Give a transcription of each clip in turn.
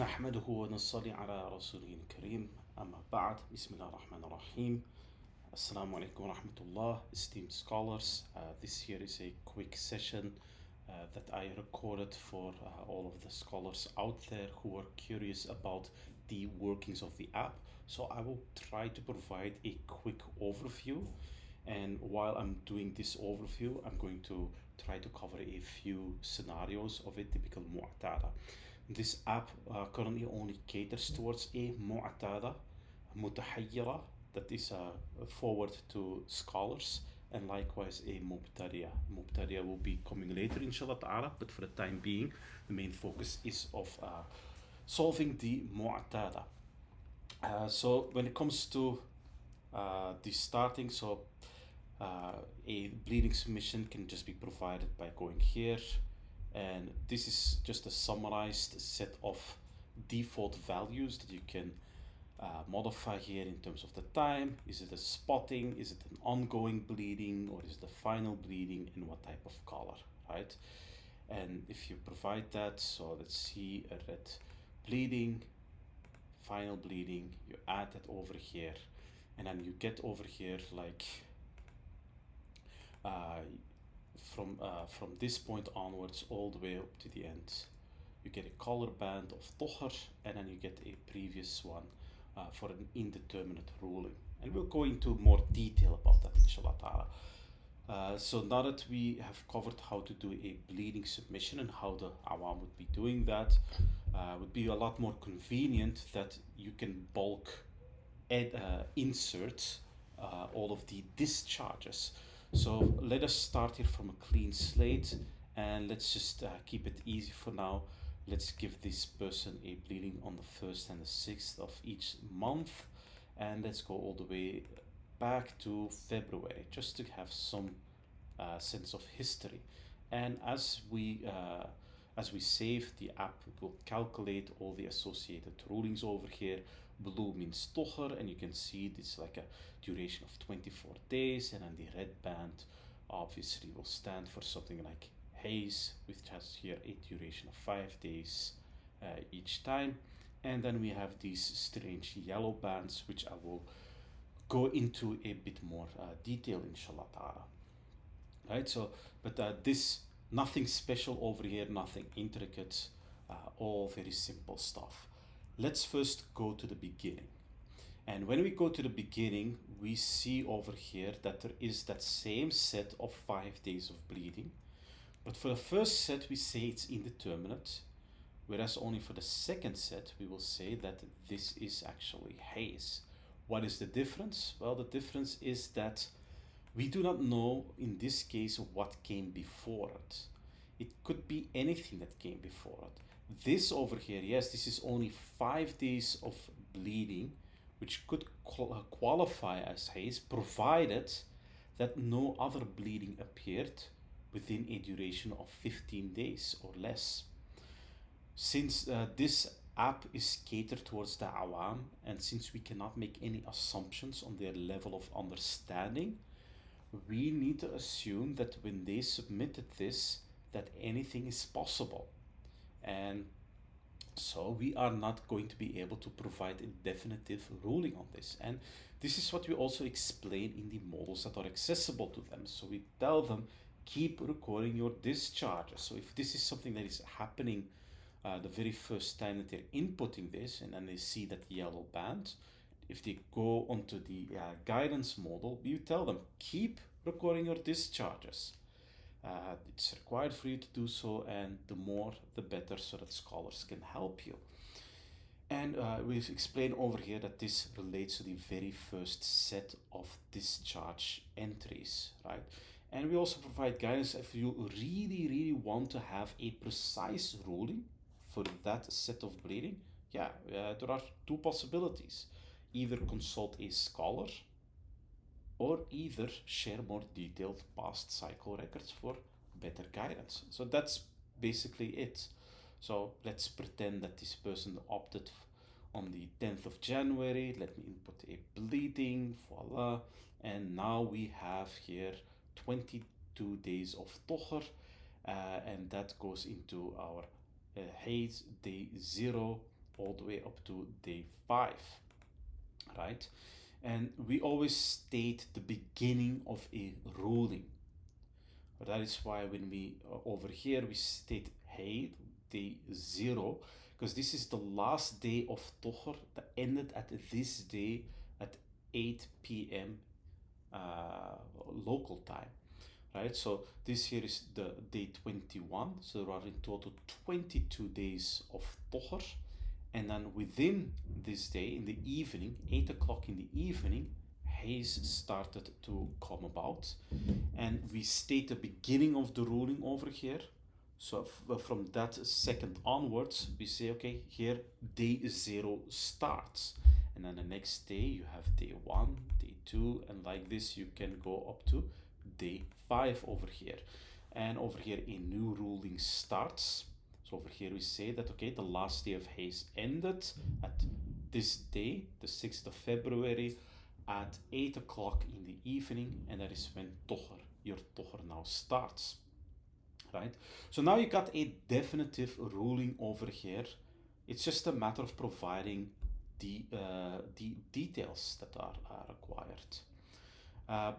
نحمده ونصلي على رسوله الكريم أما بعد بسم الله الرحمن الرحيم Assalamu alaikum wa rahmatullah, esteemed scholars. This here is a quick session that I recorded for all of the scholars out there who are curious about the workings of the app. So I will try to provide a quick overview, and while I'm doing this overview, I'm going to try to cover a few scenarios of a typical mu'tada. This app currently only caters towards a mu'tada, mutahayyira, that is forward to scholars, and likewise a mubtadiya. Mubtadiya will be coming later inshallah ta'ala, but for the time being the main focus is of solving the mu'tada. So when it comes to the starting, a bleeding submission can just be provided by going here, and this is just a summarized set of default values that you can modify here in terms of the time. Is it a spotting? Is it an ongoing bleeding? Or is it a final bleeding? And what type of color, right? And if you provide that, so let's see a red bleeding, final bleeding, you add that over here, and then you get over here like from this point onwards all the way up to the end, you get a color band of Tuhr, and then you get a previous one for an indeterminate ruling. And we'll go into more detail about that inshallah ta'ala. So now that we have covered how to do a bleeding submission and how the awam would be doing that, would be a lot more convenient that you can bulk insert all of the discharges. So let us start here from a clean slate, and let's just keep it easy for now. Let's give this person a bleeding on the 1st and the 6th of each month, and let's go all the way back to February just to have some sense of history. And as we save, the app will calculate all the associated rulings over here. Blue means Tuhr, and you can see it's like a duration of 24 days, and then the red band obviously will stand for something like haze, which has here a duration of 5 days each time. And then we have these strange yellow bands, which I will go into a bit more detail inshallah ta'ala. Right, so but this, nothing special over here, nothing intricate, all very simple stuff. Let's first go to the beginning. And when we go to the beginning, we see over here that there is that same set of 5 days of bleeding. But for the first set, we say it's indeterminate, whereas only for the second set, we will say that this is actually haze. What is the difference? Well, the difference is that we do not know, in this case, what came before it. It could be anything that came before it. This over here, yes, this is only 5 days of bleeding, which could qualify as haze, provided that no other bleeding appeared within a duration of 15 days or less. Since this app is catered towards the awam, and since we cannot make any assumptions on their level of understanding, we need to assume that when they submitted this, that anything is possible. And so we are not going to be able to provide a definitive ruling on this. And this is what we also explain in the models that are accessible to them. So we tell them, keep recording your discharges. So if this is something that is happening the very first time that they're inputting this, and then they see that yellow band, if they go onto the guidance model, we tell them, keep recording your discharges. It's required for you to do so, and the more the better, so that scholars can help you. And we've explained over here that this relates to the very first set of discharge entries, right? And we also provide guidance if you really want to have a precise ruling for that set of bleeding. There are two possibilities. Either consult a scholar, or either share more detailed past cycle records for better guidance. So that's basically it. So let's pretend that this person opted on the 10th of January. Let me input a bleeding, voila. And now we have here 22 days of Tuhr, and that goes into our Hayd day 0 all the way up to day 5, right? And we always state the beginning of a ruling. That is why when we over here we state Hayd day 0, because this is the last day of Tuhr that ended at this day at 8 p.m. Local time, right? So this here is the day 21, so there are in total 22 days of Tuhr, and then within this day in the evening, 8 o'clock in the evening, haze started to come about, and we state the beginning of the ruling over here. So from that second onwards, we say, okay, here day 0 starts, and then the next day you have day 1, day 2, and like this you can go up to day 5 over here. And over here a new ruling starts. So over here we say that, okay, the last day of haze ended at this day, the 6th of February, at 8 o'clock in the evening, and that is when Tuhr, your Tuhr now starts, right? So now you got a definitive ruling over here. It's just a matter of providing the details that are required.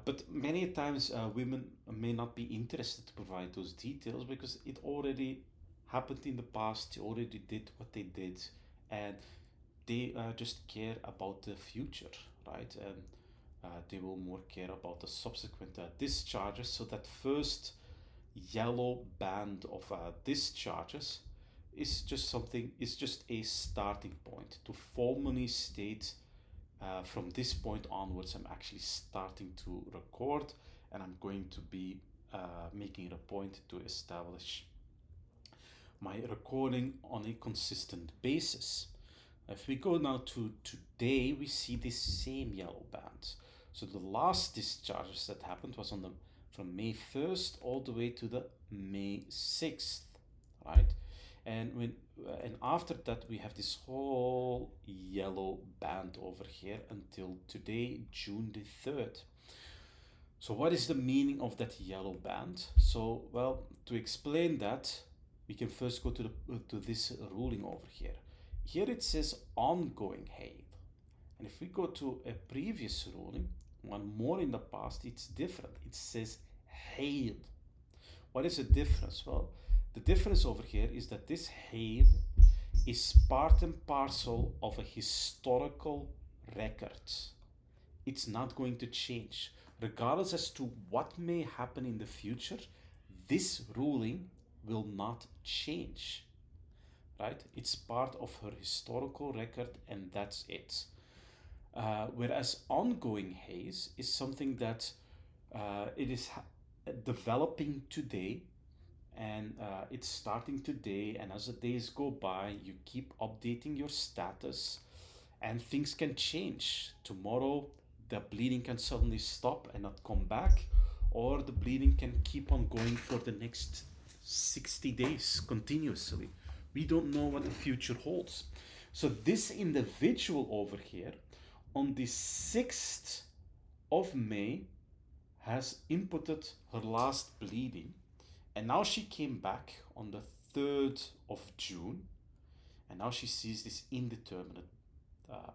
But many times women may not be interested to provide those details because it already happened in the past, they already did what they did, and they just care about the future, right? And they will more care about the subsequent discharges. So that first yellow band of discharges is just something, it's just a starting point to formally state from this point onwards I'm actually starting to record, and I'm going to be making it a point to establish my recording on a consistent basis. If we go now to today, we see this same yellow band. So the last discharges that happened was on from May 1st all the way to the May 6th, right? And after that we have this whole yellow band over here until today, June the 3rd. So what is the meaning of that yellow band? So, well, to explain that, we can first go to this ruling over here. Here it says ongoing Hayd. And if we go to a previous ruling, one more in the past, it's different. It says Hayd. What is the difference? Well, the difference over here is that this Hayd is part and parcel of a historical record. It's not going to change. Regardless as to what may happen in the future, this ruling will not change, right? It's part of her historical record, and that's it. Whereas ongoing haze is something that it is developing today, and it's starting today, and as the days go by you keep updating your status, and things can change. Tomorrow the bleeding can suddenly stop and not come back, or the bleeding can keep on going for the next 60 days continuously. We don't know what the future holds. So this individual over here on the 6th of May has inputted her last bleeding, and now she came back on the 3rd of June, and now she sees this indeterminate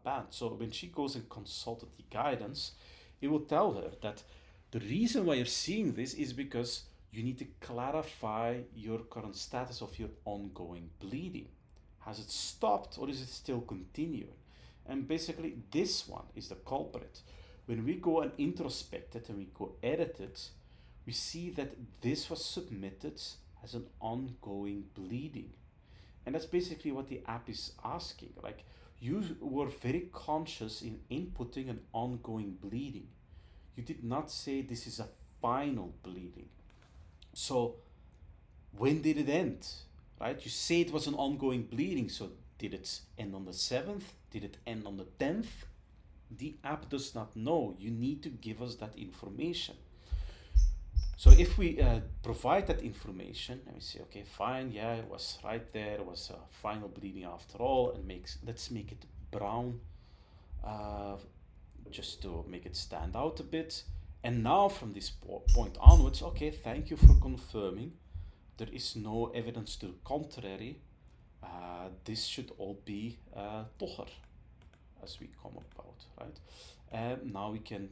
band. So when she goes and consulted the guidance, it will tell her that the reason why you're seeing this is because you need to clarify your current status of your ongoing bleeding. Has it stopped or is it still continuing? And basically this one is the culprit. When we go and introspect it and we go edit it, we see that this was submitted as an ongoing bleeding. And that's basically what the app is asking. Like, you were very conscious in inputting an ongoing bleeding. You did not say this is a final bleeding. So when did it end, right? You say it was an ongoing bleeding, so did it end on the 7th? Did it end on the 10th? The app does not know. You need to give us that information. So if we provide that information and we say, okay, fine, yeah, it was right there, it was a final bleeding after all, and let's make it brown, just to make it stand out a bit. And now from this point onwards, okay, thank you for confirming. There is no evidence to the contrary. This should all be Tuhr as we come about, right? And now we can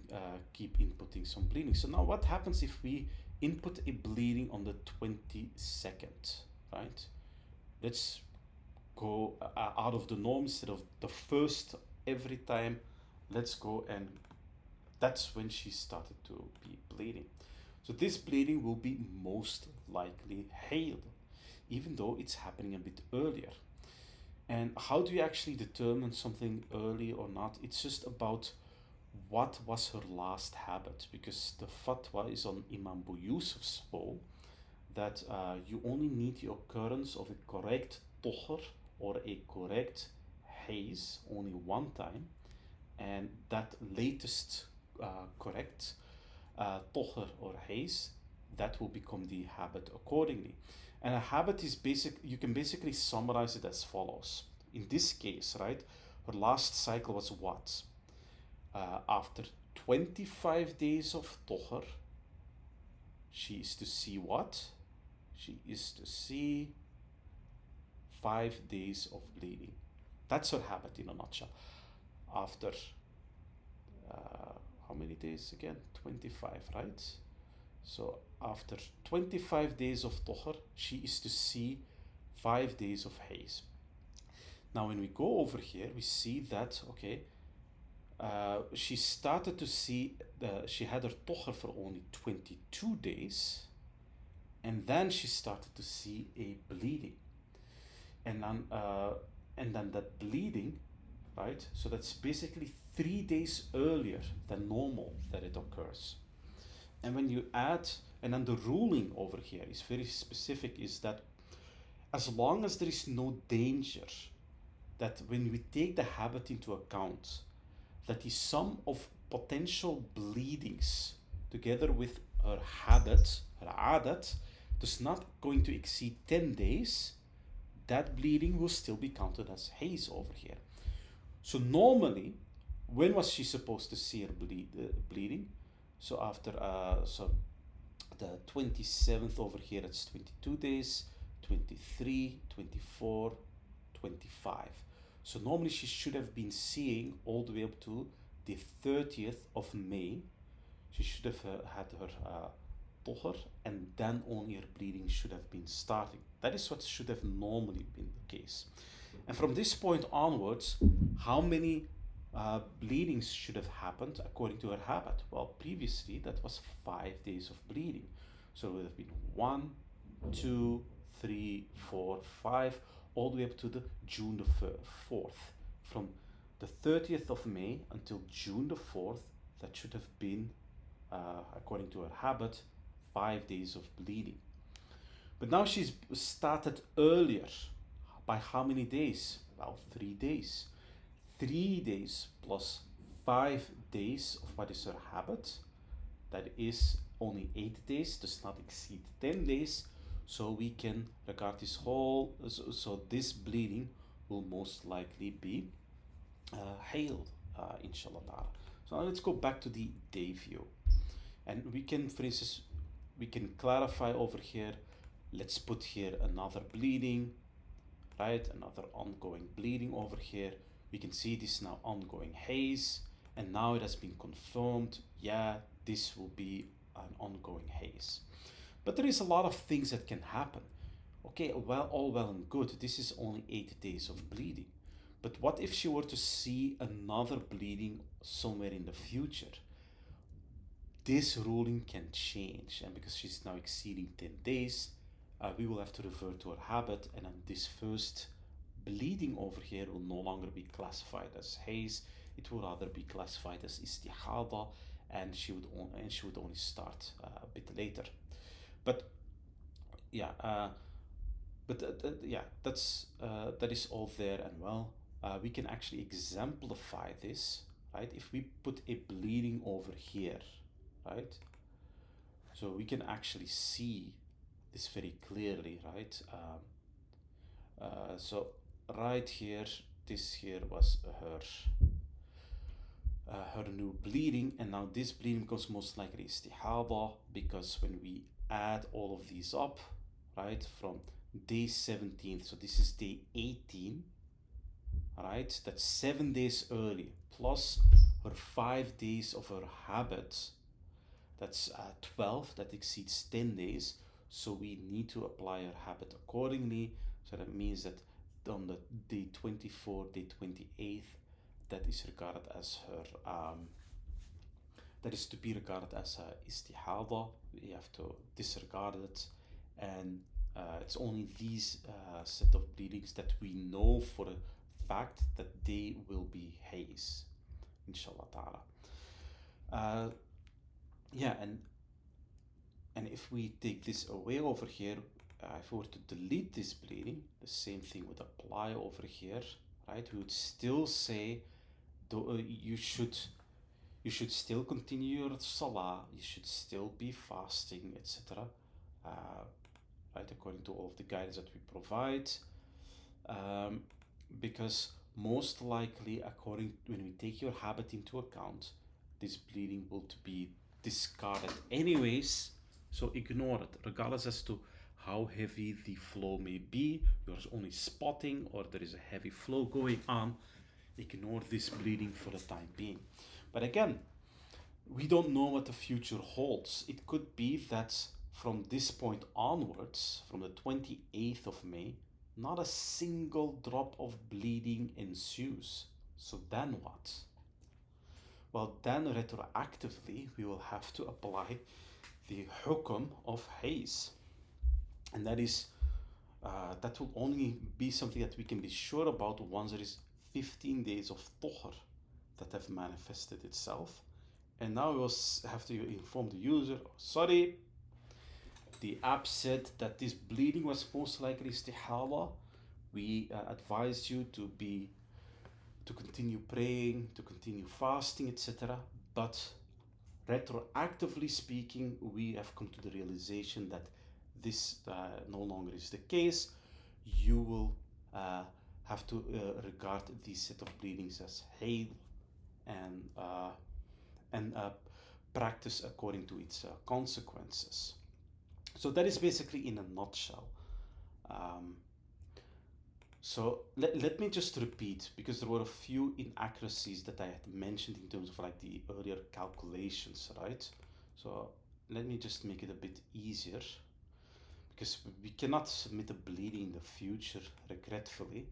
keep inputting some bleeding. So now what happens if we input a bleeding on the 22nd, right? Let's go out of the norm instead of the first every time. Let's go, and that's when she started to be bleeding. So this bleeding will be most likely hayd, even though it's happening a bit earlier. And how do you actually determine something early or not? It's just about what was her last habit, because the fatwa is on Imam Abu Yusuf's poll that you only need the occurrence of a correct tohr or a correct haze only one time, and that latest correct tohr or haze, that will become the habit accordingly. And a habit is basic, you can basically summarize it as follows. In this case, right, her last cycle was what? After 25 days of tohr, she is to see what? She is to see 5 days of bleeding. That's her habit in a nutshell. After how many days again? 25, right? So after 25 days of tohr, she is to see 5 days of haze. Now when we go over here, we see that, okay, she started to see, she had her tohr for only 22 days, and then she started to see a bleeding. And then that bleeding, right? So that's basically 3 days earlier than normal that it occurs. And when you add, and then the ruling over here is very specific, is that as long as there is no danger, that when we take the habit into account, that the sum of potential bleedings together with her habit, her adat, is not going to exceed 10 days, that bleeding will still be counted as haze over here. So normally, when was she supposed to see her bleeding? So after so the 27th over here, it's 22 days, 23, 24, 25. So normally she should have been seeing all the way up to the 30th of May. She should have had her tohr, and then only her bleeding should have been starting. That is what should have normally been the case. And from this point onwards, how many bleedings should have happened according to her habit? Well, previously that was 5 days of bleeding. So it would have been 1, 2, 3, 4, 5, all the way up to the June the 4th. From the 30th of May until June the 4th, that should have been, according to her habit, 5 days of bleeding. But now she's started earlier. By how many days? Well, 3 days. 3 days plus 5 days of what is her habit. That is only 8 days, does not exceed 10 days. So we can regard this whole, so this bleeding will most likely be hayd, inshallah. So now let's go back to the day view. And we can, for instance, we can clarify over here. Let's put here another bleeding, right? Another ongoing bleeding over here. We can see this now ongoing haze, and now it has been confirmed. Yeah, this will be an ongoing haze. But there is a lot of things that can happen. Okay, well, all well and good. This is only 8 days of bleeding. But what if she were to see another bleeding somewhere in the future? This ruling can change, and because she's now exceeding 10 days, we will have to revert to her habit, and then this first bleeding over here will no longer be classified as haze. It will rather be classified as istihadah, and she would only start a bit later. But yeah, yeah, that is all there and well. We can actually exemplify this, right? If we put a bleeding over here, right? So we can actually see this very clearly, right? So right here, this here was her new bleeding, and now this bleeding becomes most likely istihadah, because when we add all of these up, right, from day 17, so this is day 18, right? That's 7 days early, plus her 5 days of her habit. That's 12, that exceeds 10 days. So we need to apply her habit accordingly. So that means that on the day 24, day 28th, that is regarded as her, that is to be regarded as a istihadah. We have to disregard it. And it's only these set of bleedings that we know for a fact that they will be haze, inshallah ta'ala. Yeah, and if we take this away over here, if we were to delete this bleeding, the same thing would apply over here, right? We would still say you should still continue your salah, you should still be fasting, etc. Right, according to all of the guidance that we provide, because most likely, according when we take your habit into account, this bleeding will to be discarded anyways. So ignore it, regardless as to how heavy the flow may be. You're only spotting, or there is a heavy flow going on. Ignore this bleeding for the time being. But again, we don't know what the future holds. It could be that from this point onwards, from the 28th of May, not a single drop of bleeding ensues. So then what? Well, then retroactively, we will have to apply the hukum of haze. And that is, that will only be something that we can be sure about once there is 15 days of Tuhr that have manifested itself. And now we will have to inform the user, sorry, the app said that this bleeding was most likely istihadah. We advise you to continue praying, to continue fasting, etc. But retroactively speaking, we have come to the realization that this no longer is the case. You will have to regard these set of bleedings as hayd and practice according to its consequences. So that is basically in a nutshell. So let me just repeat, because there were a few inaccuracies that I had mentioned in terms of like the earlier calculations, right? So let me just make it a bit easier, because we cannot submit a bleeding in the future, regretfully.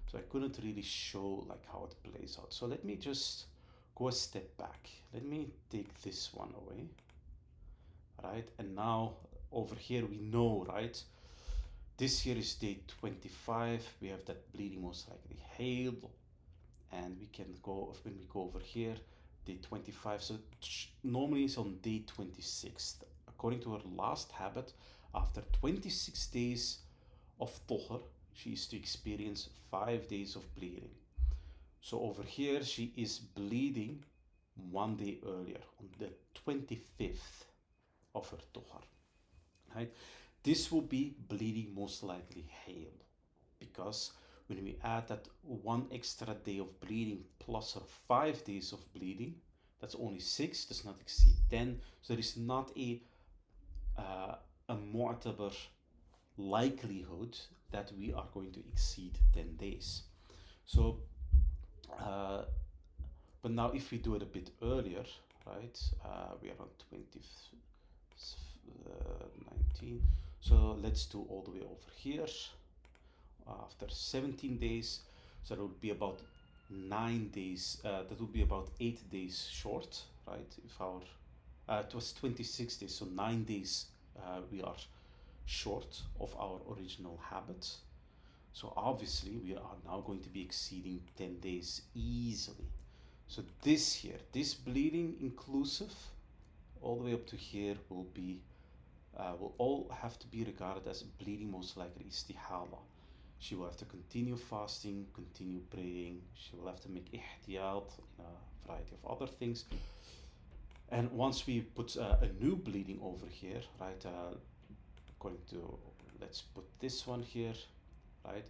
So I couldn't really show like how it plays out. So let me just go a step back. Let me take this one away, right? And now over here we know, right? This here is day 25. We have that bleeding most likely hayd, and we can go, when we go over here, day 25. So normally it's on day 26th. According to her last habit, after 26 days of Tuhr, she is to experience 5 days of bleeding. So over here, she is bleeding 1 day earlier, on the 25th of her Tuhr, right? This will be bleeding most likely hayd, because when we add that 1 extra day of bleeding plus her 5 days of bleeding, that's only 6, does not exceed 10. So there is not a mu'tabar likelihood that we are going to exceed 10 days. So, but now if we do it a bit earlier, right, we are on 19. So let's do all the way over here. After 17 days, so that would be about 9 days. That would be about 8 days short, right? If our it was 26 days, so 9 days we are short of our original habit. So obviously we are now going to be exceeding 10 days easily. So this here, this bleeding inclusive, all the way up to here will be will all have to be regarded as bleeding most likely istihadah. She will have to continue fasting, continue praying. She will have to make ihtiyat in a variety of other things. And once we put a new bleeding over here, right, according to, let's put this one here, right,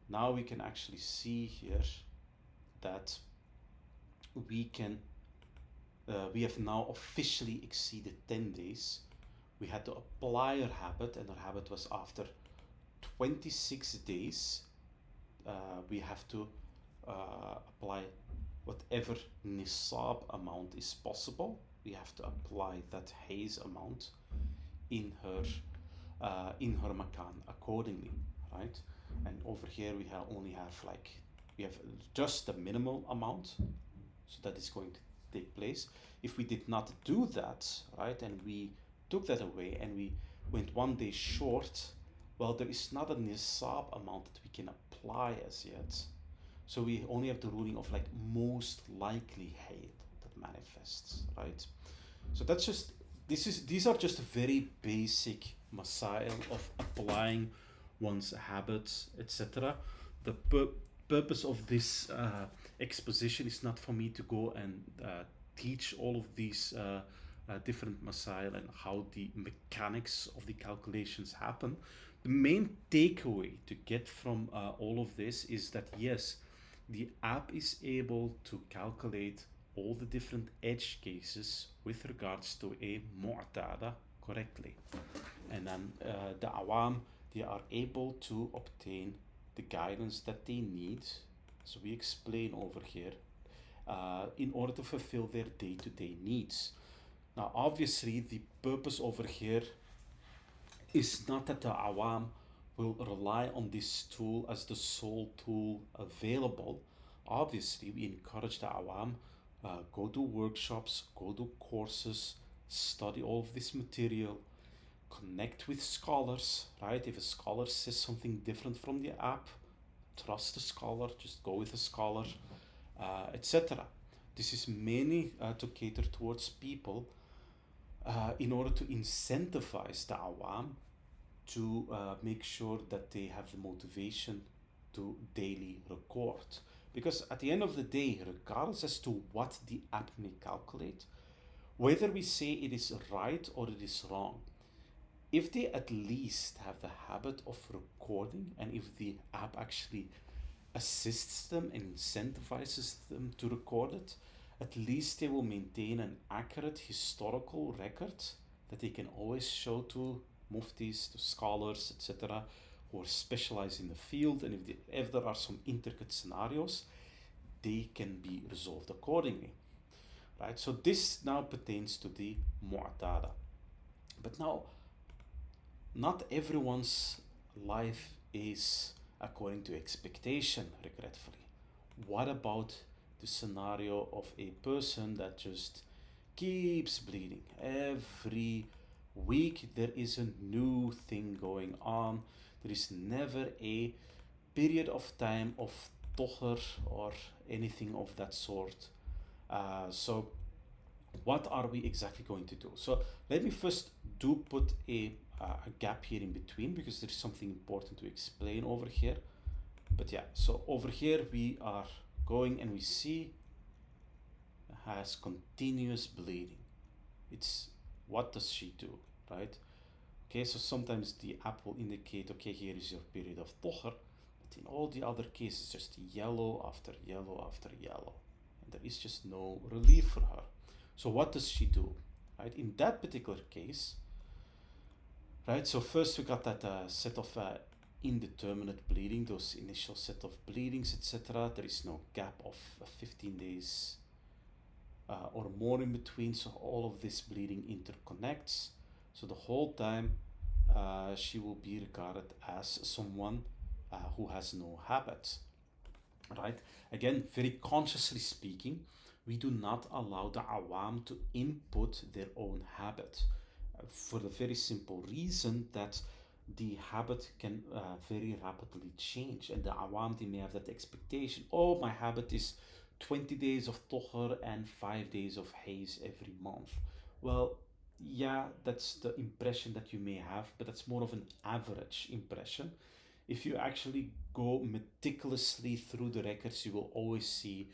now we can actually see here that we have now officially exceeded 10 days. We had to apply our habit, and our habit was after 26 days, we have to apply whatever nisab amount is possible. We have to apply that haze amount in her makan accordingly, right? And over here we only have we have just the minimal amount, so that is going to take place. If we did not do that, right, and we took that away and we went 1 day short, well, there is not a nisab amount that we can apply as yet. So we only have the ruling of most likely hayd that manifests, right? So that's just, these are just very basic masail of applying one's habits, etc. The purpose of this exposition is not for me to go and teach all of these different masail and how the mechanics of the calculations happen. The main takeaway to get from all of this is that yes, the app is able to calculate all the different edge cases with regards to a mu'tada correctly. And then the awam, they are able to obtain the guidance that they need, so we explain over here, in order to fulfill their day-to-day needs. Now, obviously, the purpose over here is not that the awam will rely on this tool as the sole tool available. Obviously, we encourage the awam, go to workshops, go to courses, study all of this material, connect with scholars, right? If a scholar says something different from the app, trust the scholar, just go with the scholar, etc. This is mainly to cater towards people in order to incentivize the awam to make sure that they have the motivation to daily record. Because at the end of the day, regardless as to what the app may calculate, whether we say it is right or it is wrong, if they at least have the habit of recording, and if the app actually assists them and incentivizes them to record it, at least they will maintain an accurate historical record that they can always show to muftis, to scholars, etc., who are specialized in the field. And if there are some intricate scenarios, they can be resolved accordingly, right? So this now pertains to the mu'tada. But now, not everyone's life is according to expectation, regretfully. What about the scenario of a person that just keeps bleeding? Every week there is a new thing going on. There is never a period of time of tuhr or anything of that sort. So what are we exactly going to do? So let me first put a gap here in between, because there's something important to explain over here. But yeah, so over here we are going and we see has continuous bleeding. It's, what does she do, right? Okay, so sometimes the app will indicate, okay, here is your period of tuhr, but in all the other cases, just yellow after yellow after yellow, and there is just no relief for her. So what does she do, right? In that particular case, right, so first we got that set of indeterminate bleeding, those initial set of bleedings, etc. There is no gap of 15 days or more in between, so all of this bleeding interconnects. So the whole time she will be regarded as someone who has no habit, right? Again, very consciously speaking, we do not allow the awam to input their own habit, for the very simple reason that the habit can very rapidly change, and the awam, they may have that expectation, oh, my habit is 20 days of tuhr and 5 days of haze every month. Well, yeah, that's the impression that you may have, but that's more of an average impression. If you actually go meticulously through the records, you will always see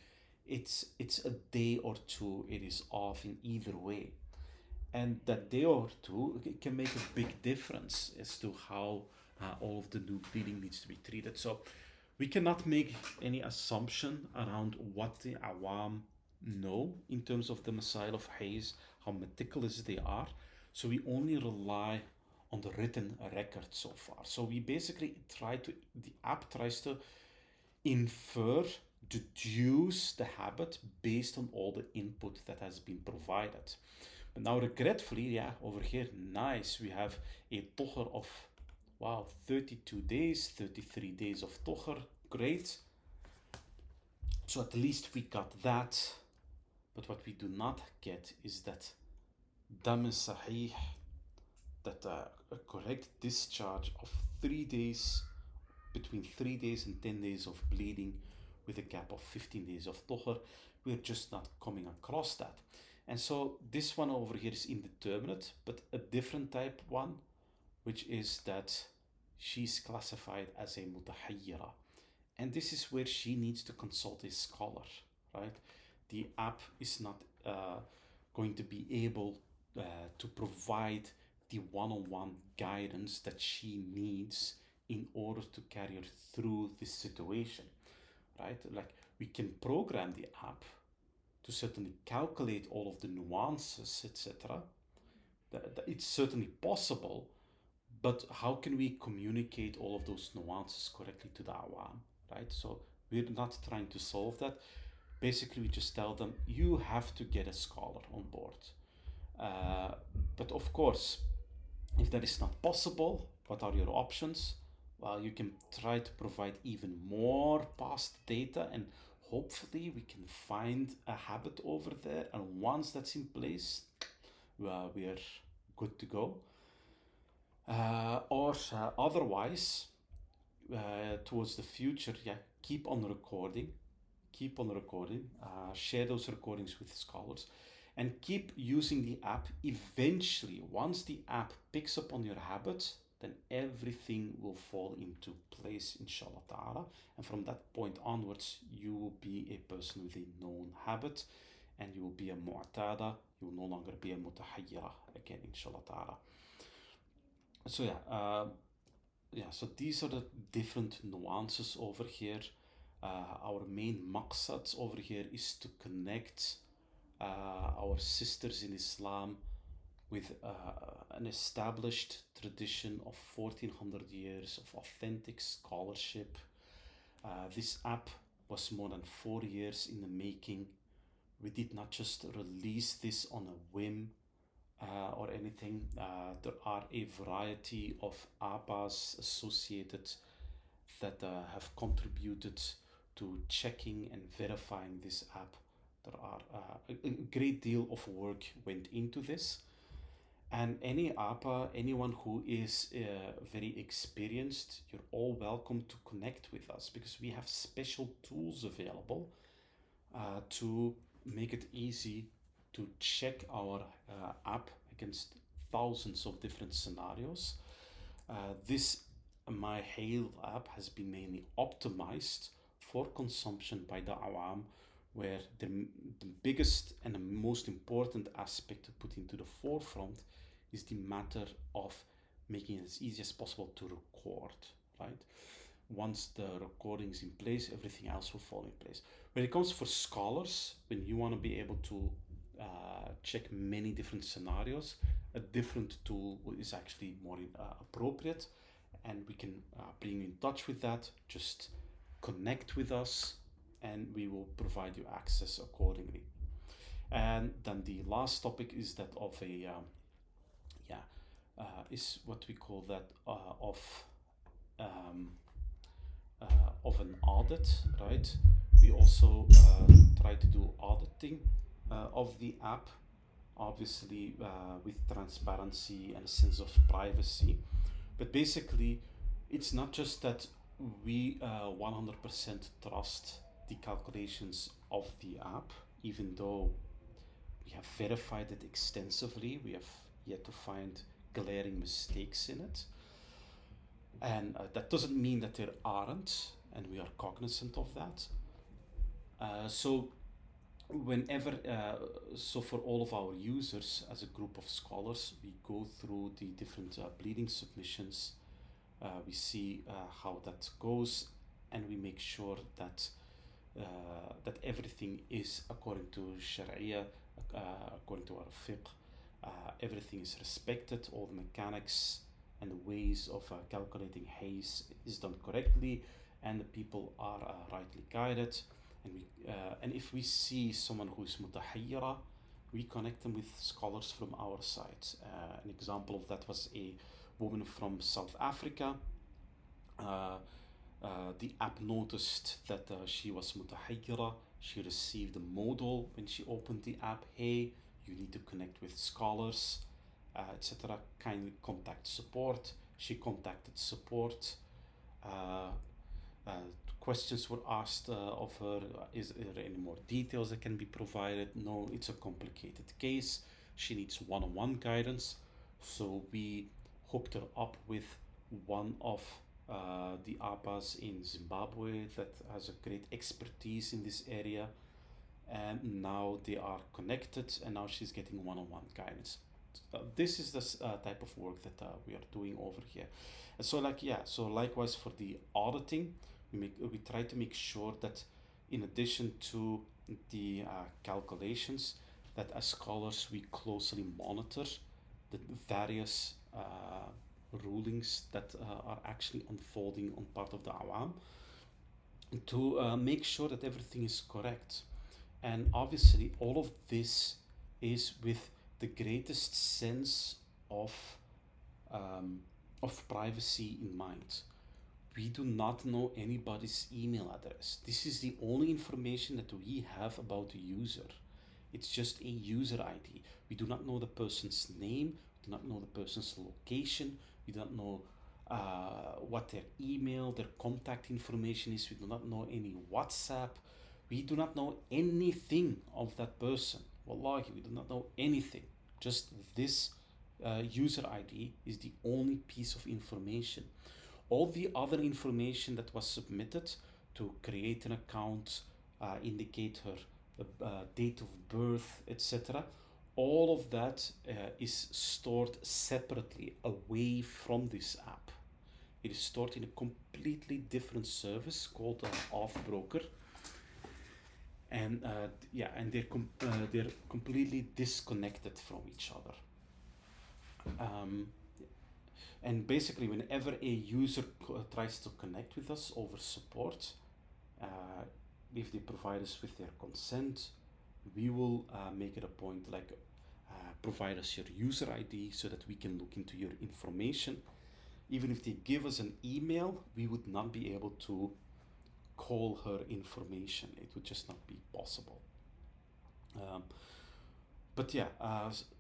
it's a day or two it is off in either way. And that day or two can make a big difference as to how all of the new bleeding needs to be treated. So we cannot make any assumption around what the awam know in terms of the masail of haze, how meticulous they are. So we only rely on the written record so far. So we basically the app tries to infer, deduce the habit based on all the input that has been provided. But now regretfully, yeah, over here, nice, we have a Tuhr of, wow, 32 days, 33 days of Tuhr, great. So at least we got that. But what we do not get is that dam sahih, that a correct discharge of 3 days, between 3 days and 10 days of bleeding with a gap of 15 days of Tuhr. We're just not coming across that. And so this one over here is indeterminate, but a different type one, which is that she's classified as a mutahayyira. And this is where she needs to consult a scholar, right? The app is not going to be able to provide the one-on-one guidance that she needs in order to carry her through this situation, right? Like, we can program the app to certainly calculate all of the nuances, etc. It's certainly possible, but how can we communicate all of those nuances correctly to the awam, right? So we're not trying to solve that. Basically, we just tell them, you have to get a scholar on board. But of course, if that is not possible, what are your options? Well, you can try to provide even more past data, and hopefully we can find a habit over there. And once that's in place, well, we are good to go. Or otherwise, towards the future, yeah, keep on recording, share those recordings with scholars, and keep using the app. Eventually, once the app picks up on your habits, then everything will fall into place, inshallah ta'ala. And from that point onwards, you will be a person with a known habit, and you will be a mu'tada. You will no longer be a mutahayyira again, inshallah ta'ala. So so these are the different nuances over here. Our main maqsad over here is to connect our sisters in Islam with an established tradition of 1400 years of authentic scholarship. This app was more than 4 years in the making. We did not just release this on a whim or anything. There are a variety of appas associated that have contributed to checking and verifying this app. There are a great deal of work went into this. And any APA, anyone who is very experienced, you're all welcome to connect with us, because we have special tools available to make it easy to check our app against thousands of different scenarios. This MyHayd app has been mainly optimized for consumption by the awam, where the biggest and the most important aspect to put into the forefront is the matter of making it as easy as possible to record, right? Once the recording is in place, everything else will fall in place. When it comes for scholars, when you want to be able to check many different scenarios, a different tool is actually more appropriate, and we can bring you in touch with that. Just connect with us and we will provide you access accordingly. And then the last topic is that of a is what we call that of an audit, right? We also try to do auditing of the app, obviously with transparency and a sense of privacy. But basically, it's not just that we 100% trust the calculations of the app, even though we have verified it extensively. We have yet to find glaring mistakes in it. And that doesn't mean that there aren't, and we are cognizant of that. So for all of our users as a group of scholars, we go through the different bleeding submissions. We see how that goes, and we make sure that that everything is according to Sharia, according to our fiqh. Everything is respected, all the mechanics and the ways of calculating haze is done correctly, and the people are rightly guided. And if we see someone who is mutahayyira, we connect them with scholars from our side. An example of that was a woman from South Africa. The app noticed that she was mutahayyira. She received a modal when she opened the app. Hey, you need to connect with scholars, etc. Kindly contact support. She contacted support. Uh, uh, Questions were asked of her. Is there any more details that can be provided? No, it's a complicated case. She needs one-on-one guidance. So we hooked her up with one of the APAs in Zimbabwe that has a great expertise in this area. And now they are connected, and now she's getting one-on-one guidance. This is the type of work that we are doing over here. And so, so likewise for the auditing, we try to make sure that in addition to the calculations, that as scholars we closely monitor the various rulings that are actually unfolding on part of the awam, to make sure that everything is correct. And obviously all of this is with the greatest sense of privacy in mind. We do not know anybody's email address. This is the only information that we have about the user. It's just a user ID. We do not know the person's name, we do not know the person's location, we do not know what their email, their contact information is, we do not know any WhatsApp, we do not know anything of that person. Wallahi, we do not know anything. Just this user ID is the only piece of information. All the other information that was submitted to create an account, indicate her date of birth, etc., all of that is stored separately away from this app. It is stored in a completely different service called Auth Broker, and they're completely disconnected from each other. And basically, whenever a user tries to connect with us over support, if they provide us with their consent, we will make it a point provide us your user ID so that we can look into your information. Even if they give us an email, we would not be able to call her information. It would just not be possible.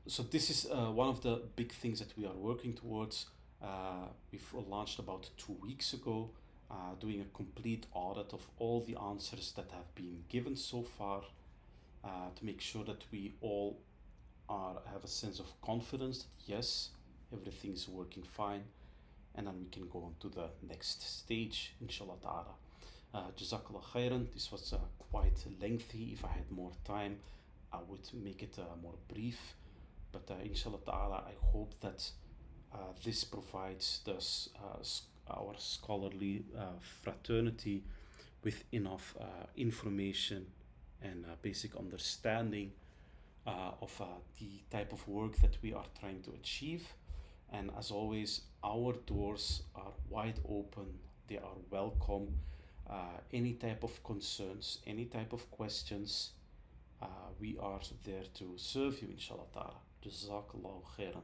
So this is one of the big things that we are working towards. We've launched about 2 weeks ago, doing a complete audit of all the answers that have been given so far, to make sure that we all have a sense of confidence that yes, everything is working fine, and then we can go on to the next stage, inshallah ta'ala. Jazakallah khairan. This was quite lengthy. If I had more time, I would make it more brief, but inshallah ta'ala, I hope that this provides our scholarly fraternity with enough information and basic understanding of the type of work that we are trying to achieve. And as always, our doors are wide open, they are welcome. Any type of concerns, any type of questions, we are there to serve you, inshallah ta'ala. Jazakallahu khairan.